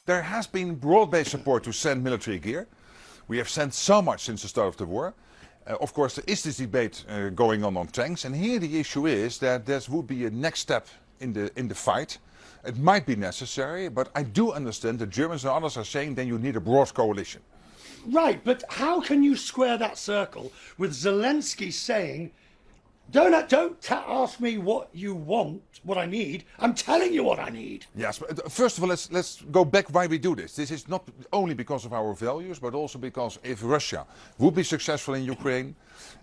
There has been broad-based support to send military gear. We have sent so much since the start of the war. Of course, there is this debate going on tanks, and here the issue is that there would be a next step in the fight. It might be necessary, but I do understand that Germans and others are saying then you need a broad coalition. Right, but how can you square that circle with Zelensky saying, don't ask me what you want, what I need. I'm telling you what I need. Yes, but first of all, let's go back why we do this. This is not only because of our values, but also because if Russia would be successful in Ukraine,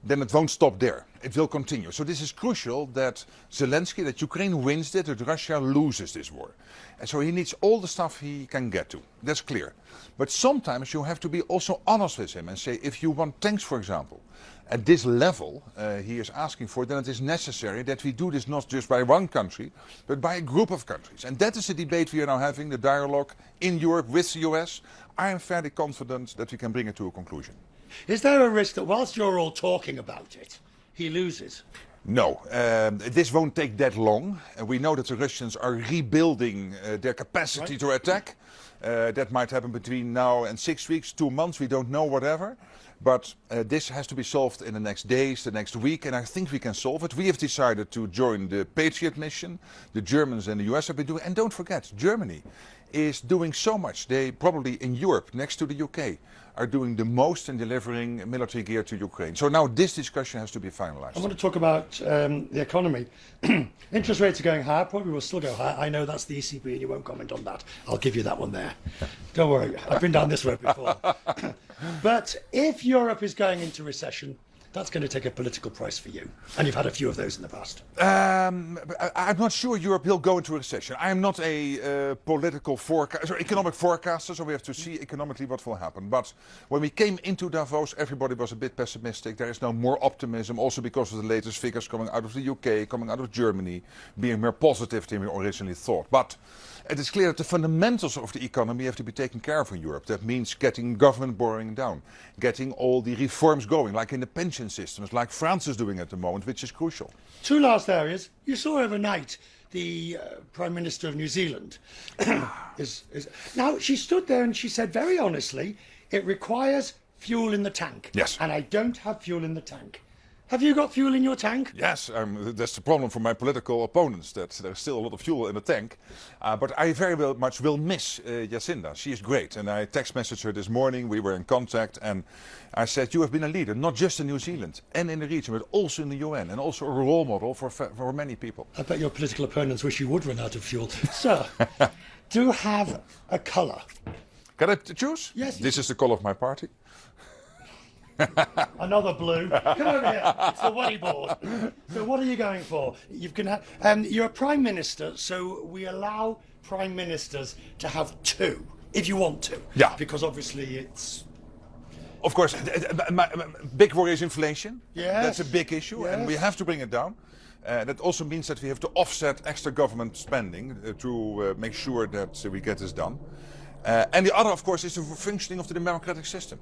then it won't stop there. It will continue. So this is crucial that Zelensky, that Ukraine wins it, that Russia loses this war. And so he needs all the stuff he can get to. That's clear. But sometimes you have to be also honest with him and say, if you want tanks, for example, at this level he is asking for, then it is necessary that we do this not just by one country, but by a group of countries. And that is the debate we are now having, the dialogue in Europe with the US. I am fairly confident that we can bring it to a conclusion. Is there a risk that whilst you're all talking about it, he loses? No, this won't take that long. We know that the Russians are rebuilding their capacity to attack. That might happen between now and 6 weeks, 2 months, we don't know, whatever. But this has to be solved in the next days, the next week, and I think we can solve it. We have decided to join the Patriot mission. The Germans and the US have been doing, and don't forget, Germany is doing so much. They probably in Europe, next to the UK, are doing the most in delivering military gear to Ukraine. So now this discussion has to be finalized. I want to talk about the economy. Interest rates are going higher, probably will still go higher. I know that's the ECB and you won't comment on that. I'll give you that one there. Don't worry, I've been down this road before. But if Europe is going into recession, that's going to take a political price for you. And you've had a few of those in the past. I'm not sure Europe will go into a recession. I am not a political forecaster, economic forecaster, so we have to see economically what will happen. But when we came into Davos, everybody was a bit pessimistic. There is now more optimism, also because of the latest figures coming out of the UK, coming out of Germany, being more positive than we originally thought. But it is clear that the fundamentals of the economy have to be taken care of in Europe. That means getting government borrowing down, getting all the reforms going, like in the pension systems, like France is doing at the moment, which is crucial. Two last areas. You saw overnight the Prime Minister of New Zealand. Now, she stood there and she said very honestly, it requires fuel in the tank. Yes. And I don't have fuel in the tank. Have you got fuel in your tank? Yes, that's the problem for my political opponents, that there's still a lot of fuel in the tank. But I very much will miss Jacinda. She is great. And I text messaged her this morning. We were in contact. And I said, you have been a leader, not just in New Zealand and in the region, but also in the UN. And also a role model for many people. I bet your political opponents wish you would run out of fuel. Sir, do have a colour. Can I choose? Yes. This is the colour of my party. Another blue. Come over here. It's the Waddy board. So what are you going for? You're a prime minister, so we allow prime ministers to have two, if you want to. Yeah. Because obviously it's... Of course, my big worry is inflation. Yes. That's a big issue, and we have to bring it down. That also means that we have to offset extra government spending to make sure that we get this done. And the other, of course, is the functioning of the democratic system.